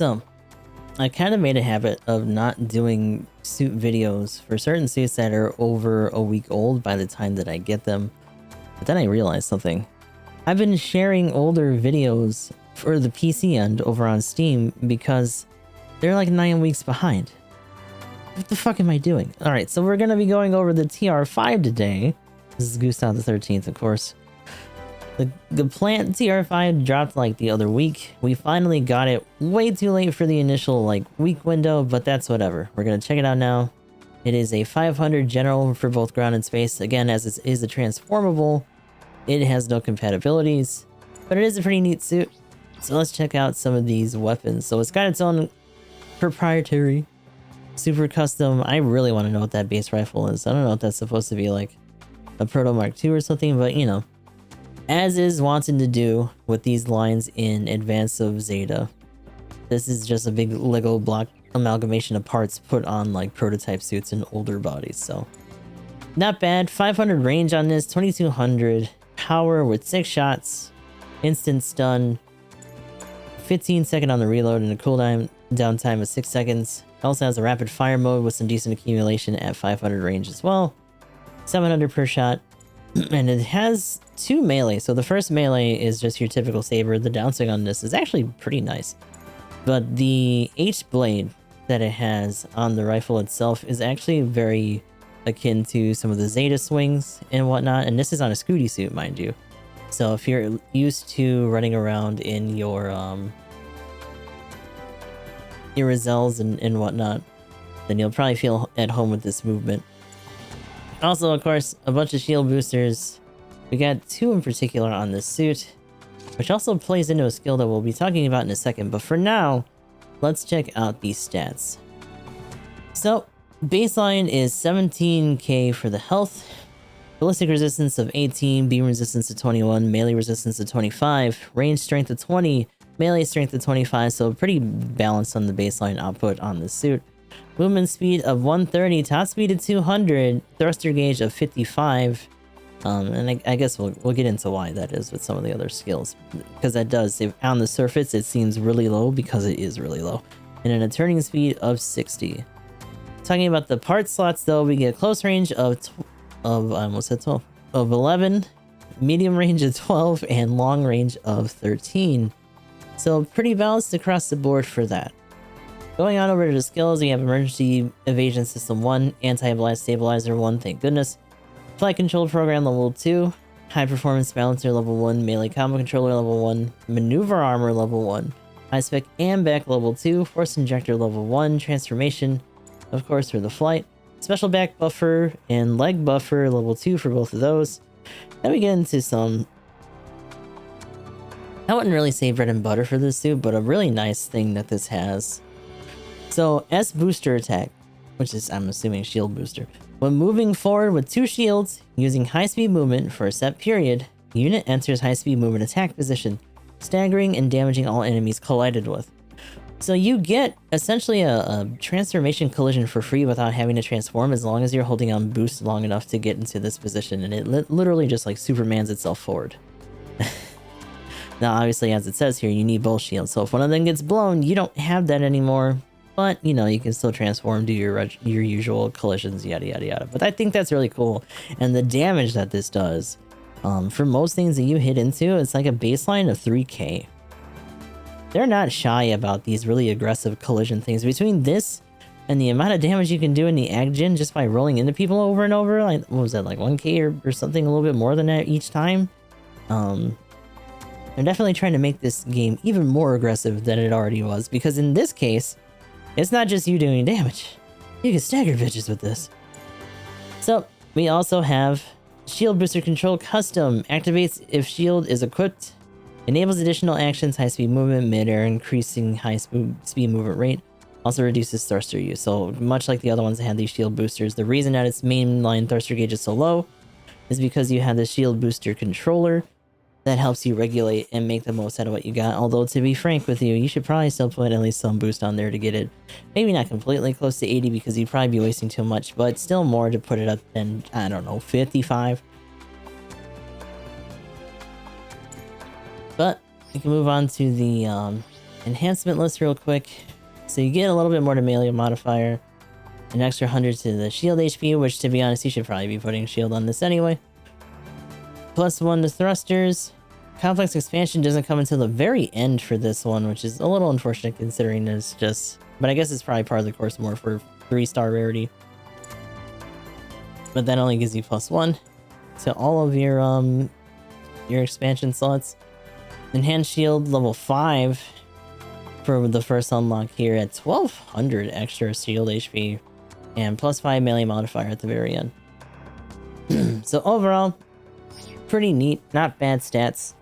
So, I kind of made a habit of not doing suit videos for certain suits that are over a week old by the time that I get them. But then I realized something. I've been sharing older videos for the PC end over on Steam because they're like 9 weeks behind. What the fuck am I doing? Alright, so we're gonna be going over the TR-5 today. This is Gustav the 13th, of course. The Gaplant TR-5 dropped like the other week. We finally got it way too late for the initial like week window, but that's whatever. We're gonna check it out now. It is a 500 general for both ground and space. Again, as it is a transformable, it has no compatibilities, but it is a pretty neat suit. So let's check out some of these weapons. So it's got its own proprietary super custom. I really want to know what that base rifle is. I don't know if that's supposed to be like a Proto Mark II or something, but you know, as is wanting to do with these lines in advance of Zeta, this is just a big Lego block amalgamation of parts put on like prototype suits in older bodies. So not bad. 500 range on this, 2200 power with 6 shots, instant stun, 15-second on the reload, and a cooldown downtime of 6 seconds. It also has a rapid fire mode with some decent accumulation at 500 range as well. 700 per shot. And it has 2 melee. So the first melee is just your typical saber. The downswing on this is actually pretty nice. But the H-blade that it has on the rifle itself is actually very akin to some of the Zeta swings and whatnot. And this is on a Scooty suit, mind you. So if you're used to running around in your Rozelles and whatnot, then you'll probably feel at home with this movement. Also, of course, a bunch of shield boosters. We got 2 in particular on this suit, which also plays into a skill that we'll be talking about in a second. But for now, let's check out these stats. So, baseline is 17k for the health, ballistic resistance of 18, beam resistance of 21, melee resistance of 25, range strength of 20, melee strength of 25, so pretty balanced on the baseline output on this suit. Movement speed of 130, top speed of 200, thruster gauge of 55, and I guess we'll get into why that is with some of the other skills, because that does, on the surface it seems really low because it is really low, and then a turning speed of 60. Talking about the part slots though, we get close range of I almost said 12, of 11, medium range of 12, and long range of 13. So pretty balanced across the board for that. Going on over to the skills, we have Emergency Evasion System 1, Anti-Blast Stabilizer 1, thank goodness. Flight Control Program Level 2, High Performance Balancer Level 1, Melee Combo Controller Level 1, Maneuver Armor Level 1, High Spec and Back Level 2, Force Injector Level 1, Transformation, of course, for the flight, Special Back Buffer and Leg Buffer Level 2 for both of those. Then we get into some, I wouldn't really say bread and butter for this suit, but a really nice thing that this has. So, S booster attack, which is, I'm assuming, shield booster. When moving forward with 2 shields, using high-speed movement for a set period, the unit enters high-speed movement attack position, staggering and damaging all enemies collided with. So you get essentially a transformation collision for free without having to transform, as long as you're holding on boost long enough to get into this position, and it literally just like Supermans itself forward. Now, obviously, as it says here, you need both shields, so if one of them gets blown, you don't have that anymore. But, you know, you can still transform, do your usual collisions, yada, yada, yada. But I think that's really cool. And the damage that this does, for most things that you hit into, it's like a baseline of 3k. They're not shy about these really aggressive collision things. Between this and the amount of damage you can do in the Ag-Gen just by rolling into people over and over, like, what was that, like 1k or something, a little bit more than that each time? They're definitely trying to make this game even more aggressive than it already was. Because in this case, it's not just you doing damage. You can stagger bitches with this. So, we also have Shield Booster Control Custom. Activates if shield is equipped. Enables additional actions, high speed movement, mid-air, increasing high speed movement rate. Also reduces thruster use. So, much like the other ones that had these shield boosters, the reason that its mainline thruster gauge is so low is because you have the Shield Booster Controller that helps you regulate and make the most out of what you got. Although, to be frank with you, you should probably still put at least some boost on there to get it. Maybe not completely close to 80 because you'd probably be wasting too much, but still more to put it up than, I don't know, 55. But we can move on to the enhancement list real quick. So you get a little bit more to melee modifier, an extra 100 to the shield HP, which to be honest, you should probably be putting shield on this anyway. +1 to thrusters. Complex expansion doesn't come until the very end for this one, which is a little unfortunate considering it's just... But I guess it's probably part of the course more for 3-star rarity. But that only gives you +1 to all of your expansion slots. Enhanced shield level 5 for the first unlock here at 1200 extra shield HP and +5 melee modifier at the very end. So overall, pretty neat, not bad stats.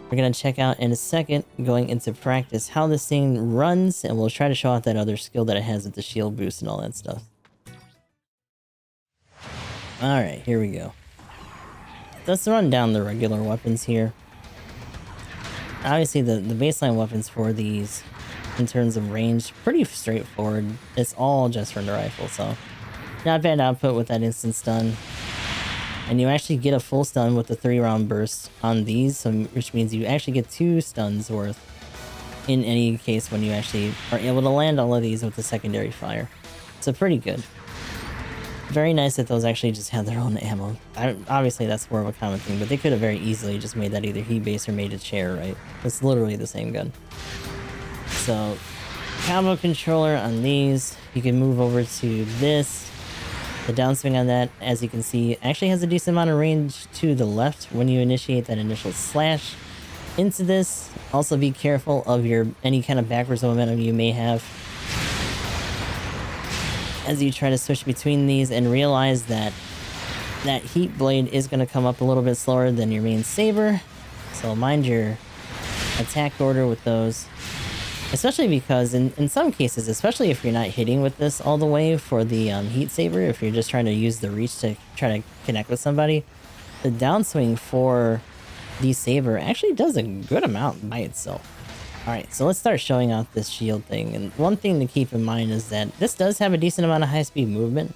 We're gonna check out in a second, going into practice, how this thing runs, and we'll try to show off that other skill that it has with the shield boost and all that stuff. Alright, here we go. Let's run down the regular weapons here. Obviously, the baseline weapons for these, in terms of range, pretty straightforward. It's all just from the rifle, so not bad output with that instant stun. And you actually get a full stun with the 3-round burst on these, which means you actually get 2 stuns worth in any case when you actually are able to land all of these with the secondary fire. So pretty good. Very nice that those actually just have their own ammo. Obviously, that's more of a common thing, but they could have very easily just made that either heat base or made a chair, right? It's literally the same gun. So, combo controller on these. You can move over to this. The downswing on that, as you can see, actually has a decent amount of range to the left when you initiate that initial slash into this. Also, be careful of any kind of backwards momentum you may have as you try to switch between these, and realize that that heat blade is going to come up a little bit slower than your main saber. So mind your attack order with those. Especially because in some cases, especially if you're not hitting with this all the way for the heat saber, if you're just trying to use the reach to try to connect with somebody, the downswing for the saber actually does a good amount by itself. Alright, so let's start showing off this shield thing. And one thing to keep in mind is that this does have a decent amount of high-speed movement.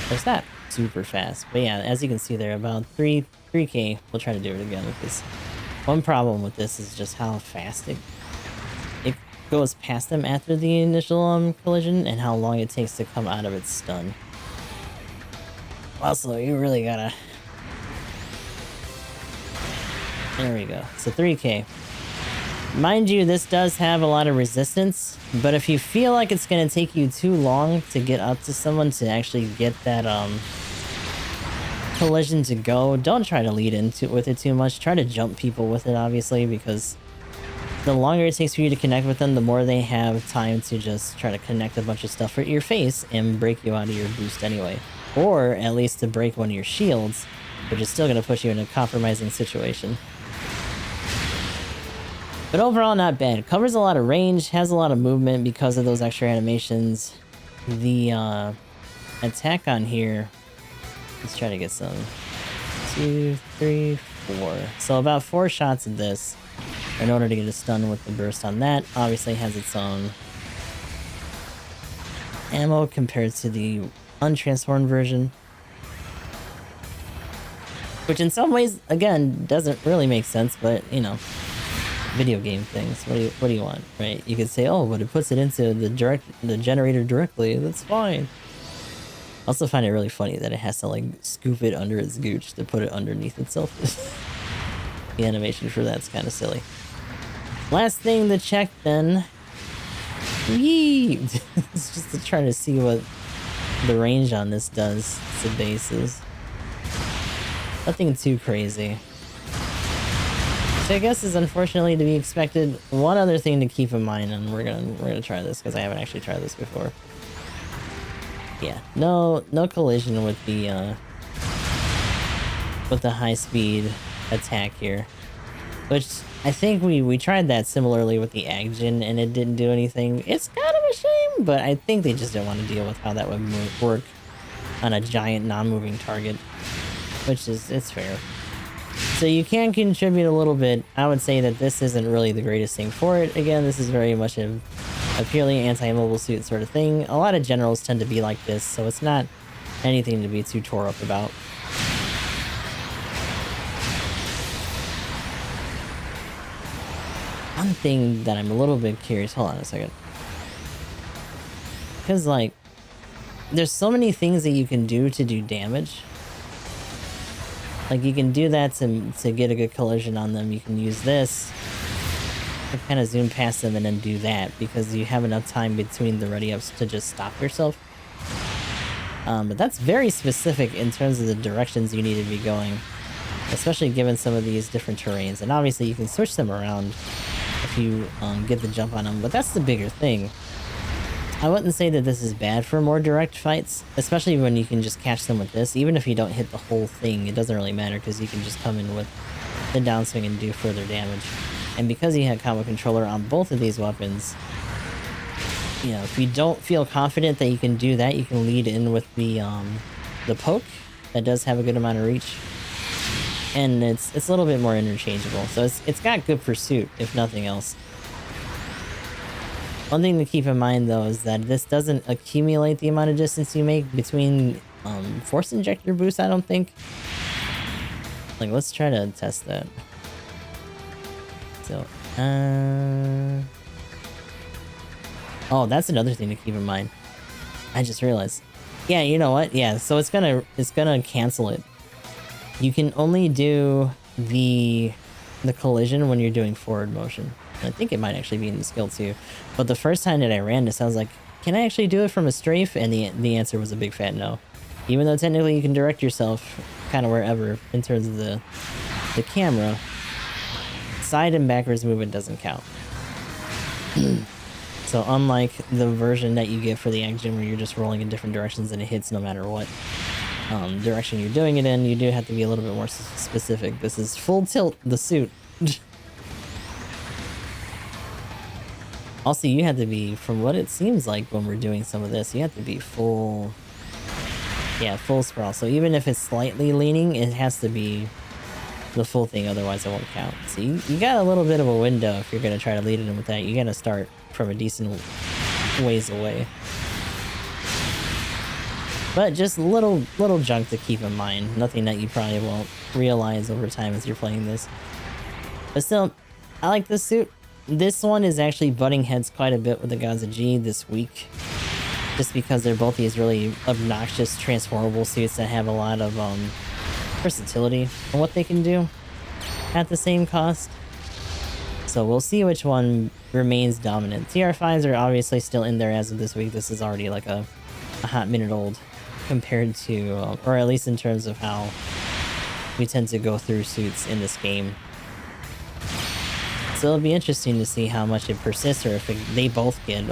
It's not super fast, but yeah, as you can see there, about 3k. We'll try to do it again with this. One problem with this is just how fast it goes past them after the initial collision, and how long it takes to come out of its stun. Also, you really gotta... There we go. So 3k. Mind you, this does have a lot of resistance, but if you feel like it's going to take you too long to get up to someone to actually get that collision to go, don't try to lead into with it too much. Try to jump people with it, obviously, because the longer it takes for you to connect with them, the more they have time to just try to connect a bunch of stuff at your face and break you out of your boost anyway. Or at least to break one of your shields, which is still going to put you in a compromising situation. But overall, not bad. It covers a lot of range, has a lot of movement because of those extra animations. The attack on here, let's try to get some. 2, 3, 4. So about 4 shots of this in order to get a stun with the burst on that. Obviously has its own ammo compared to the untransformed version. Which in some ways, again, doesn't really make sense, but, you know, video game things. What do you want, right? You could say, oh, but it puts it into the generator directly. That's fine. I also find it really funny that it has to, like, scoop it under its gooch to put it underneath itself. The animation for that's kind of silly. Last thing to check, then. Yee! It's just to try to see what the range on this does to bases. Nothing too crazy. So I guess is unfortunately to be expected. One other thing to keep in mind, and we're gonna try this because I haven't actually tried this before. Yeah, no collision with the high speed attack here, which I think we tried that similarly with the Aggen and it didn't do anything. It's kind of a shame, but I think they just didn't want to deal with how that would work on a giant non-moving target, which is it's fair. So you can contribute a little bit. I would say that this isn't really the greatest thing for it. Again, this is very much a purely anti-mobile suit sort of thing. A lot of generals tend to be like this, so it's not anything to be too tore up about. one thing that I'm a little bit curious. Hold on a second. Because, like, there's so many things that you can do to do damage. Like, you can do that to get a good collision on them. You can use this to kind of zoom past them and then do that because you have enough time between the ready-ups to just stop yourself. But that's very specific in terms of the directions you need to be going, especially given some of these different terrains. And obviously you can switch them around if you get the jump on them, but that's the bigger thing. I wouldn't say that this is bad for more direct fights, especially when you can just catch them with this. Even if you don't hit the whole thing, it doesn't really matter because you can just come in with the downswing and do further damage. And because you have combo controller on both of these weapons, you know, if you don't feel confident that you can do that, you can lead in with the poke. That does have a good amount of reach. And it's a little bit more interchangeable. So it's got good pursuit, if nothing else. One thing to keep in mind, though, is that this doesn't accumulate the amount of distance you make between force injector boosts, I don't think. Like, let's try to test that. So, oh, that's another thing to keep in mind. I just realized. Yeah, you know what? Yeah, so it's gonna cancel it. You can only do the collision when you're doing forward motion. I think it might actually be in the skill too. But the first time that I ran this, I was like, can I actually do it from a strafe? And the answer was a big fat no. Even though technically you can direct yourself kind of wherever in terms of the camera, side and backwards movement doesn't count. So unlike the version that you get for the Action where you're just rolling in different directions and it hits no matter what direction you're doing it in, you do have to be a little bit more specific. This is full tilt the suit. Also, you have to be, from what it seems like when we're doing some of this, you have to be full, yeah, full sprawl. So even if it's slightly leaning, it has to be the full thing, otherwise it won't count. So you got a little bit of a window if you're going to try to lead it in with that. You got to start from a decent ways away. But just little junk to keep in mind. Nothing that you probably won't realize over time as you're playing this. But still, I like this suit. This one is actually butting heads quite a bit with the Gods of G this week. Just because they're both these really obnoxious transformable suits that have a lot of versatility on what they can do at the same cost. So we'll see which one remains dominant. TR-5s are obviously still in there as of this week. This is already like a hot minute old compared to, or at least in terms of how we tend to go through suits in this game. So it'll be interesting to see how much it persists, or if they both get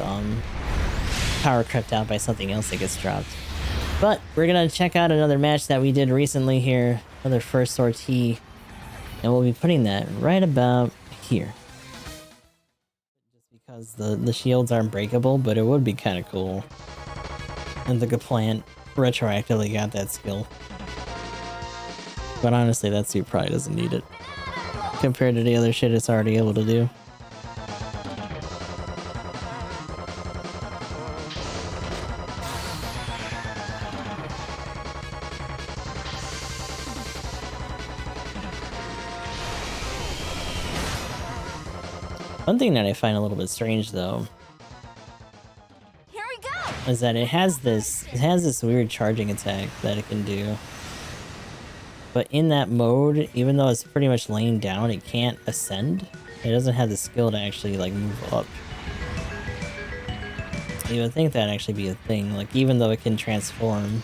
power crept out by something else that gets dropped. But we're gonna check out another match that we did recently here, another first sortie, and we'll be putting that right about here. Just because the shields aren't breakable, but it would be kind of cool. And the Gaplant retroactively got that skill. But honestly, that suit probably doesn't need it compared to the other shit it's already able to do. One thing that I find a little bit strange, though, here we go, is that it has this weird charging attack that it can do. But in that mode, even though it's pretty much laying down, it can't ascend. It doesn't have the skill to actually, like, move up. You would think that'd actually be a thing, like, even though it can transform.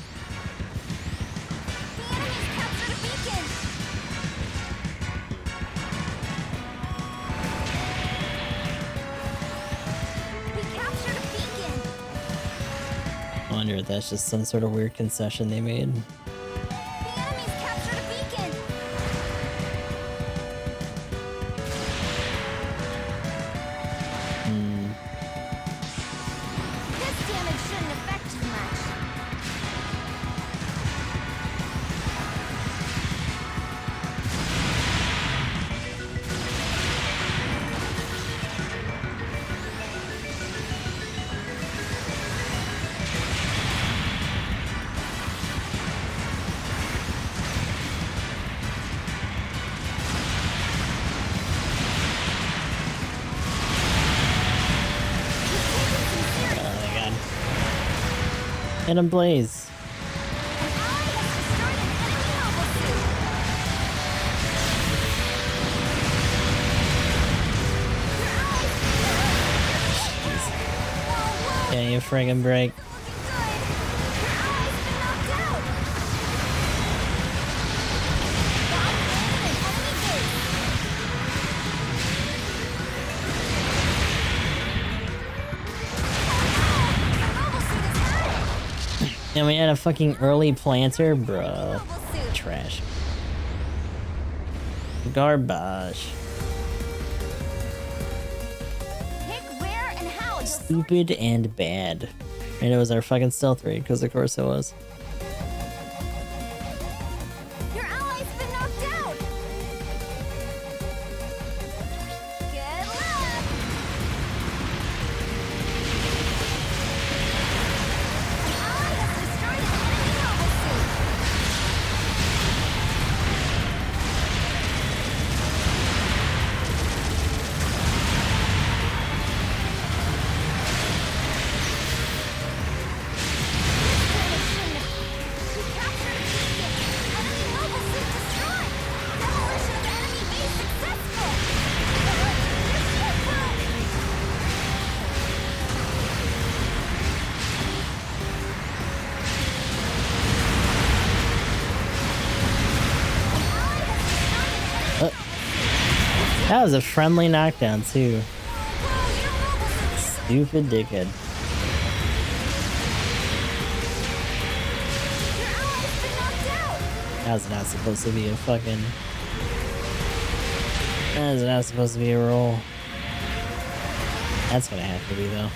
I wonder if that's just some sort of weird concession they made. Hit him, Blaze. Yeah, you friggin' break. And we had a fucking early planter, bruh. Trash. Garbage. Stupid and bad. And it was our fucking stealth rate, because of course it was. Your ally's been knocked out. Good luck. An ally has destroyed an enemy mobile suit. That was a friendly knockdown too. Stupid dickhead. That was not supposed to be a fucking... That was not supposed to be a roll. That's gonna have to be though.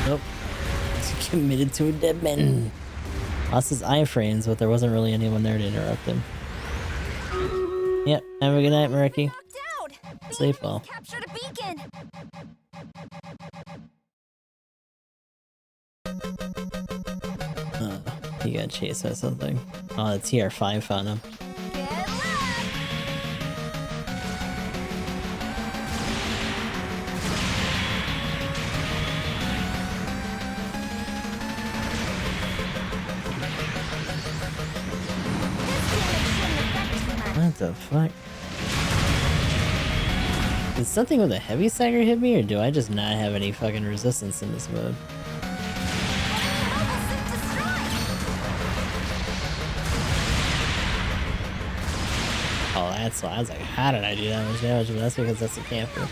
Nope. He's committed to a dead man. Lost his iframes, but there wasn't really anyone there to interrupt him. Yep. Have a good night, Murky. Sleep well. Captured a beacon. He got chased by something. Oh, the TR-5 found him. What the fuck? Did something with a heavy stagger hit me, or do I just not have any fucking resistance in this mode? Oh, that's why. I was like, how did I do that much damage? But that's because that's a camper.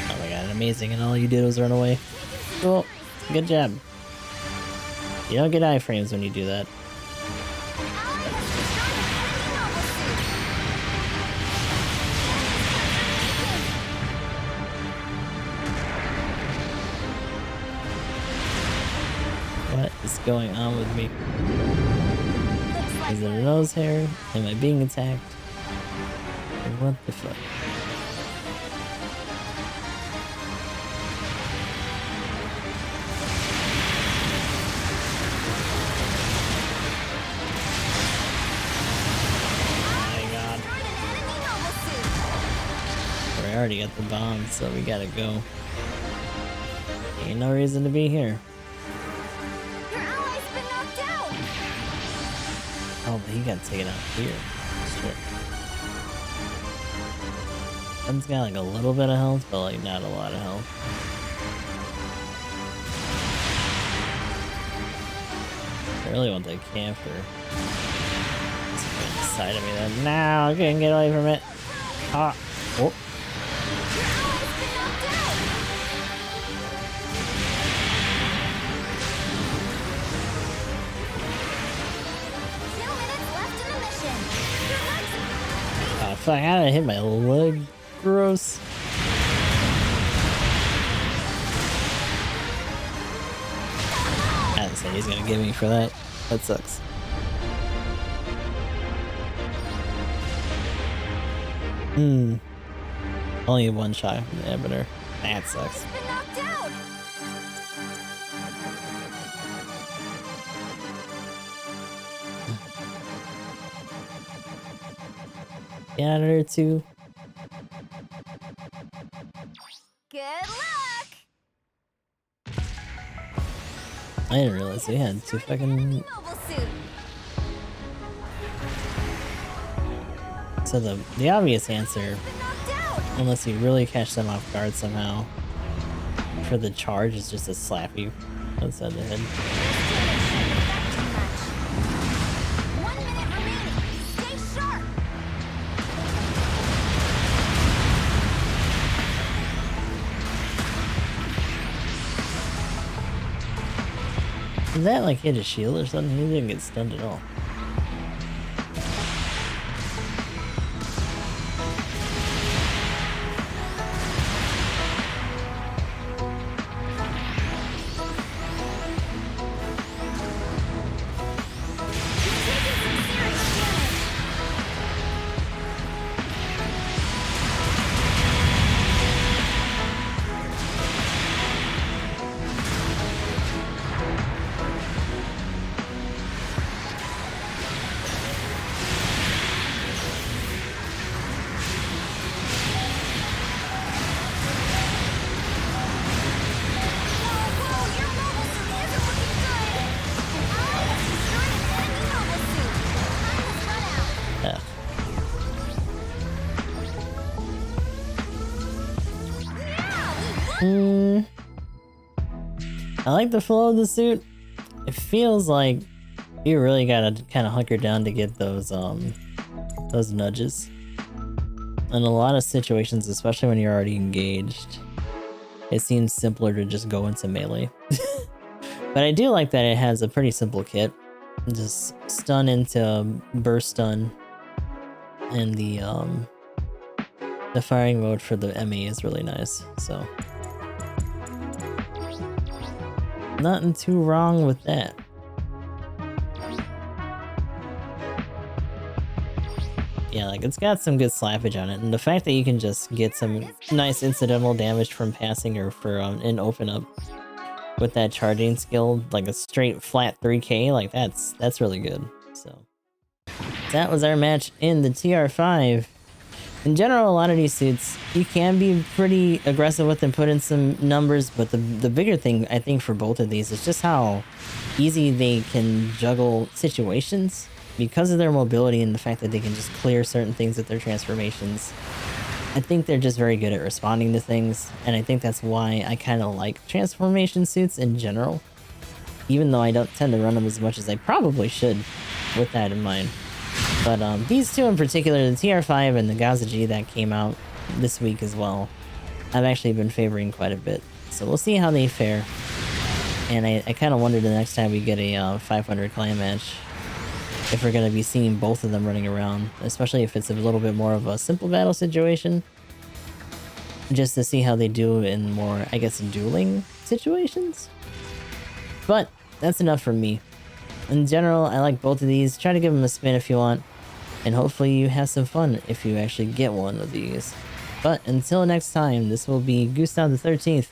Oh my god, amazing, and all you did was run away. Cool. Good job. You don't get iframes when you do that. What is going on with me? Is it a nose hair? Am I being attacked? What the fuck? I already got the bomb, so we gotta go. Ain't no reason to be here. Your ally's been knocked out. Oh, but he got taken out here. Shit. One's got like a little bit of health, but like not a lot of health. I really want that camper. It's right inside of me then. No, I couldn't get away from it. Ah. Oh. Oh fuck, how did I hit my leg? Gross. I had the same that he's gonna give me for that. That sucks. Only one shot from the Ebony. That sucks. Been knocked out. Get out of there too. Good luck. I didn't realize they had two fucking. Mobile suit. So the obvious answer, Been knocked out. unless you really catch them off guard somehow, for the charge is just to slap you outside the head. Too much. 1 minute remaining. Stay sharp. Did that like hit his shield or something? He didn't get stunned at all. I like the flow of the suit. It feels like you really gotta kind of hunker down to get those nudges. In a lot of situations, especially when you're already engaged, it seems simpler to just go into melee. But I do like that it has a pretty simple kit. Just stun into burst stun, and the firing mode for the ME is really nice. So nothing too wrong with that. Yeah, like it's got some good slappage on it, and the fact that you can just get some nice incidental damage from passing or for an open up with that charging skill, like a straight flat 3k, like that's really good. So that was our match in the TR-5. In general, a lot of these suits, you can be pretty aggressive with and put in some numbers, but the bigger thing, I think, for both of these is just how easy they can juggle situations because of their mobility and the fact that they can just clear certain things with their transformations. I think they're just very good at responding to things, and I think that's why I kind of like transformation suits in general, even though I don't tend to run them as much as I probably should with that in mind. But these two in particular, the TR-5 and the Gaza-G that came out this week as well, I've actually been favoring quite a bit. So we'll see how they fare. And I kind of wonder the next time we get a 500 clan match, if we're going to be seeing both of them running around, especially if it's a little bit more of a simple battle situation, just to see how they do in more, I guess, dueling situations. But that's enough from me. In general, I like both of these. Try to give them a spin if you want, and hopefully you have some fun if you actually get one of these. But until next time, this will be Gustav the 13th.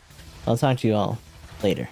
I'll talk to you all later.